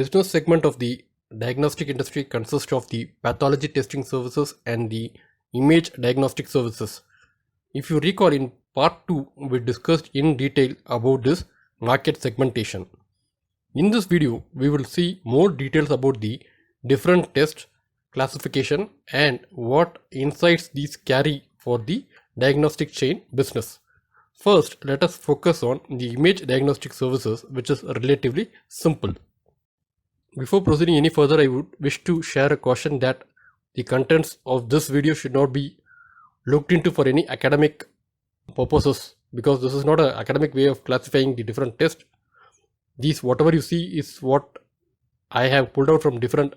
business segment of the diagnostic industry consists of the pathology testing services and the image diagnostic services. If you recall, in part 2, we discussed in detail about this market segmentation. In this video, we will see more details about the different test classification and what insights these carry for the diagnostic chain business. First, let us focus on the image diagnostic services, which is relatively simple. Before proceeding any further, I would wish to share a caution that the contents of this video should not be looked into for any academic purposes, because this is not an academic way of classifying the different tests. These, whatever you see, is what I have pulled out from different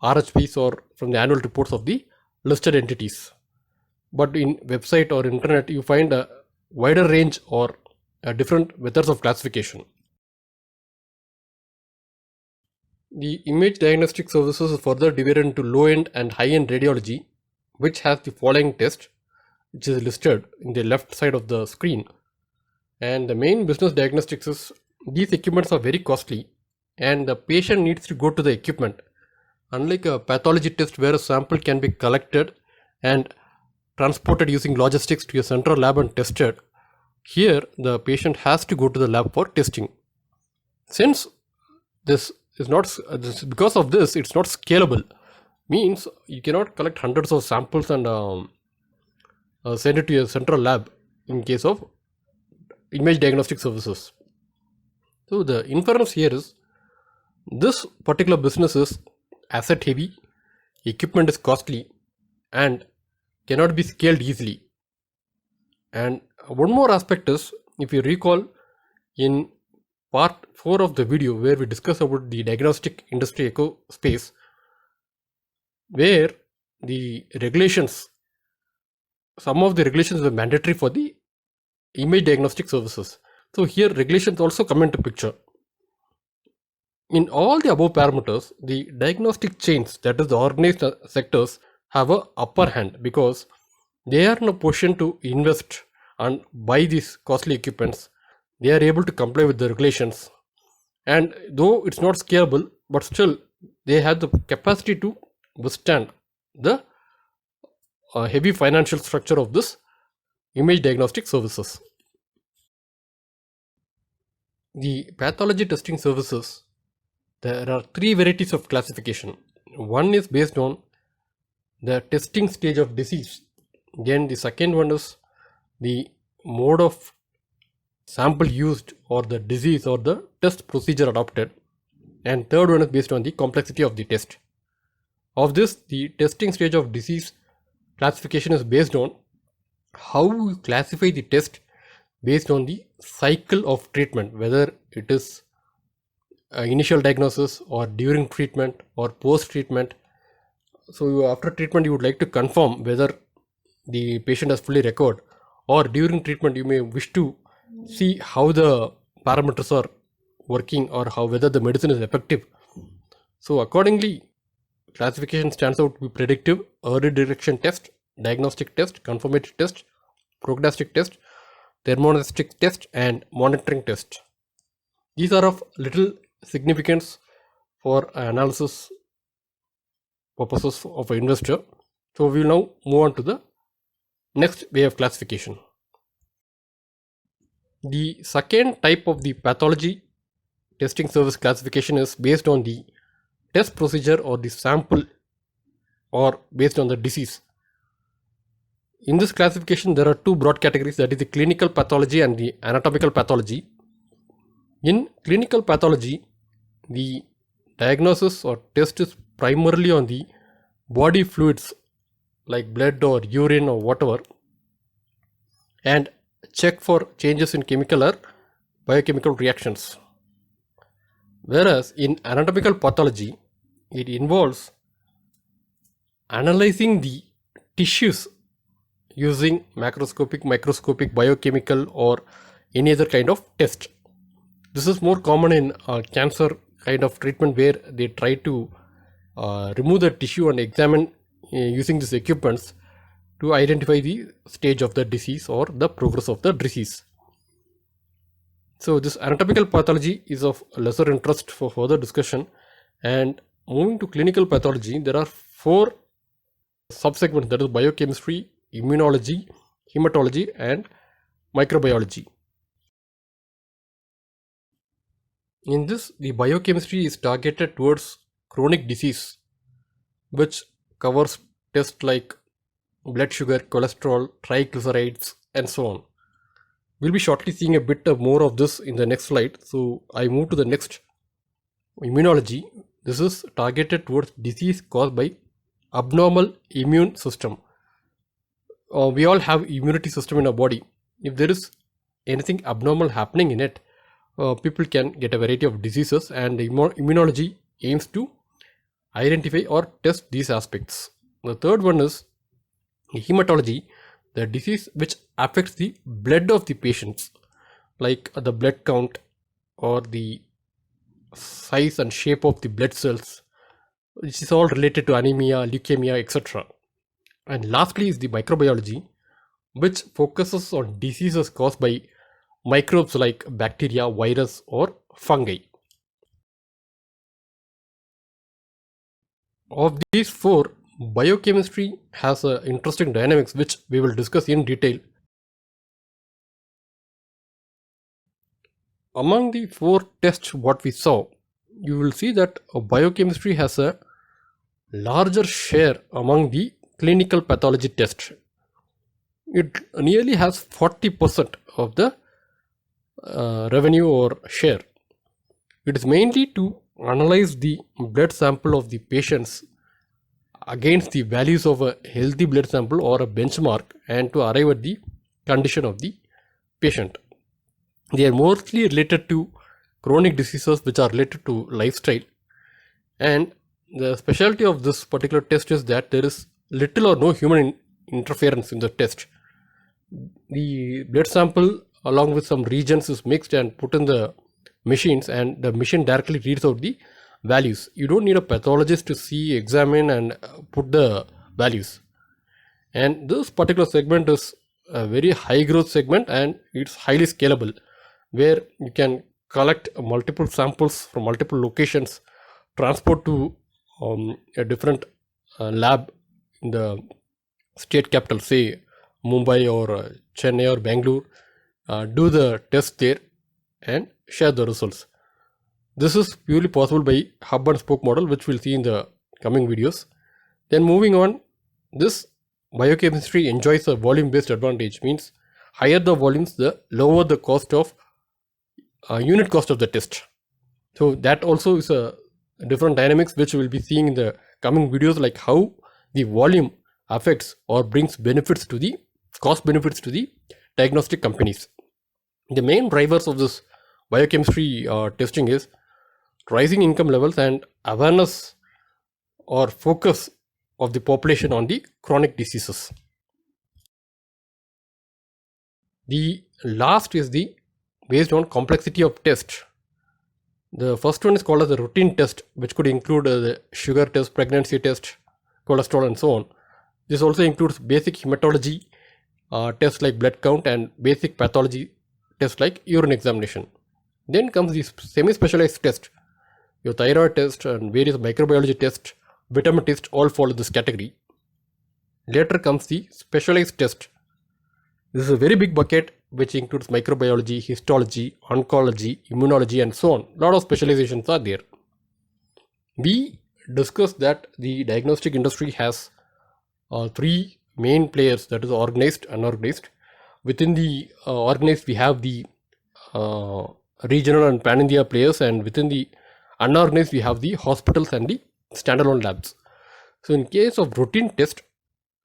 RHPs or from the annual reports of the listed entities. But in website or internet, you find a wider range or different methods of classification. The image diagnostic services is further divided into low-end and high-end radiology, which has the following test, which is listed in the left side of the screen. And the main business diagnostics is these equipments are very costly and the patient needs to go to the equipment. Unlike a pathology test where a sample can be collected and transported using logistics to a central lab and tested, here the patient has to go to the lab for testing. Since this is not, because of this, it's not scalable. Means you cannot collect hundreds of samples and send it to a central lab in case of image diagnostic services. So the inference here is this particular business is asset heavy, equipment is costly and cannot be scaled easily. And one more aspect is, if you recall in part 4 of the video where we discuss about the diagnostic industry ecospace, where the regulations, some of the regulations were mandatory for the image diagnostic services. So here regulations also come into picture. In all the above parameters, the diagnostic chains, that is the organized sectors, have a upper hand because they are in a position to invest and buy these costly equipments. They are able to comply with the regulations, and though it's not scalable, but still they have the capacity to withstand the heavy financial structure of this image diagnostic services. The pathology testing services, there are 3 varieties of classification. One is based on the testing stage of disease. Then the second one is the mode of sample used or the disease or the test procedure adopted. And third one is based on the complexity of the test. Of this, the testing stage of disease classification is based on how you classify the test based on the cycle of treatment, whether it is initial diagnosis or during treatment or post treatment. So after treatment you would like to confirm whether the patient has fully recovered, or during treatment you may wish to see how the parameters are working or how whether the medicine is effective. So accordingly, classification stands out to be predictive, early detection test, diagnostic test, confirmatory test, prognostic test, thermonostic test and monitoring test. These are of little significance for analysis purposes of an investor. So we will now move on to the next way of classification. The second type of the pathology testing service classification is based on the test procedure or the sample or based on the disease. In this classification, there are 2 broad categories, that is the clinical pathology and the anatomical pathology. In clinical pathology, the diagnosis or test is primarily on the body fluids like blood or urine or whatever, and check for changes in chemical or biochemical reactions. Whereas in anatomical pathology, it involves analyzing the tissues using macroscopic, microscopic, biochemical or any other kind of test. This is more common in cancer kind of treatment where they try to remove the tissue and examine using these equipments to identify the stage of the disease or the progress of the disease. So this anatomical pathology is of lesser interest for further discussion, And moving to clinical pathology, there are four subsegments, that is biochemistry, immunology, hematology, and microbiology. In this, the biochemistry is targeted towards chronic disease, which covers tests like blood sugar, cholesterol, triglycerides, and so on. We'll be shortly seeing a bit of more of this in the next slide. So I move to the next, immunology. This is targeted towards disease caused by abnormal immune system. We all have immunity system in our body. If there is anything abnormal happening in it, people can get a variety of diseases, and the immunology aims to identify or test these aspects. The third one is hematology, the disease which affects the blood of the patients, like the blood count or the size and shape of the blood cells, which is all related to anemia, leukemia, etc. And lastly is the microbiology, which focuses on diseases caused by microbes like bacteria, virus, or fungi. Of these four, biochemistry has an interesting dynamics which we will discuss in detail. Among the four tests what we saw, you will see that biochemistry has a larger share among the clinical pathology test. It nearly has 40% of the revenue or share. It is mainly to analyze the blood sample of the patients against the values of a healthy blood sample or a benchmark, and to arrive at the condition of the patient. They are mostly related to chronic diseases which are related to lifestyle, and the specialty of this particular test is that there is little or no human interference in the test. The blood sample along with some reagents is mixed and put in the machines, and the machine directly reads out the values. You don't need a pathologist to see, examine, and put the values. And this particular segment is a very high growth segment, and it's highly scalable, where you can collect multiple samples from multiple locations, transport to a different lab in the state capital, say Mumbai or Chennai or Bangalore, do the test there and share the results. This is purely possible by hub and spoke model, which we'll see in the coming videos. Then moving on, this biochemistry enjoys a volume based advantage, means higher the volumes, the lower the cost of unit cost of the test. So that also is a different dynamics which we will be seeing in the coming videos, like how the volume affects or brings benefits to the cost benefits to the diagnostic companies. The main drivers of this biochemistry testing is rising income levels and awareness or focus of the population on the chronic diseases. The last is the based on complexity of test. The first one is called as the routine test, which could include the sugar test, pregnancy test, cholesterol, and so on. This also includes basic hematology tests like blood count, and basic pathology tests like urine examination. Then comes the semi-specialized test. Your thyroid test and various microbiology tests, vitamin test, all fall in this category. Later comes the specialized test. This is a very big bucket which includes microbiology, histology, oncology, immunology, and so on. A lot of specializations are there. We discussed that the diagnostic industry has three main players, that is organized, unorganized. Within the organized, we have the regional and pan-India players, and within the unorganized, we have the hospitals and the standalone labs. So in case of routine test,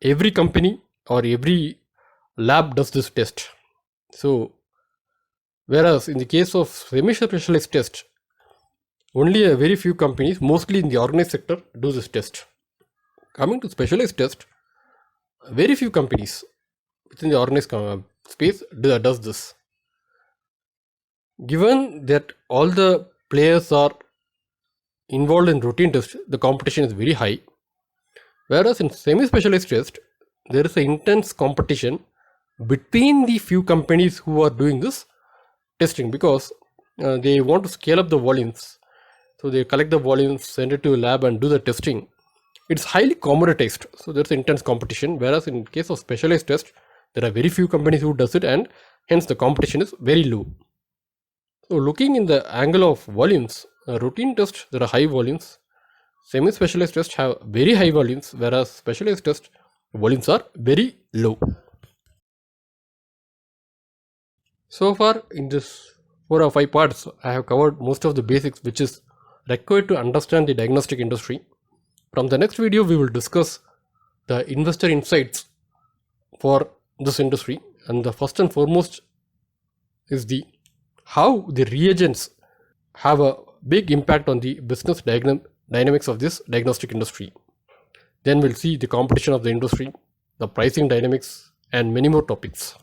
every company or every lab does this test. So whereas in the case of semi-specialized test, only a very few companies, mostly in the organized sector, do this test. Coming to specialized test, very few companies within the organized space does this. Given that all the players are involved in routine test, the competition is very high. Whereas in semi-specialized test, there is an intense competition between the few companies who are doing this testing, because they want to scale up the volumes. So they collect the volumes, send it to a lab and do the testing. It's highly commoditized, so there's intense competition. Whereas in case of specialized test, there are very few companies who does it, and hence the competition is very low. So looking in the angle of volumes, routine tests there are high volumes. Semi-specialized tests have very high volumes, whereas specialized test volumes are very low. So far in this 4 or 5 parts, I have covered most of the basics which is required to understand the diagnostic industry. From the next video, we will discuss the investor insights for this industry, and the first and foremost is the how the reagents have a big impact on the business dynamics of this diagnostic industry. Then we'll see the competition of the industry, the pricing dynamics, and many more topics.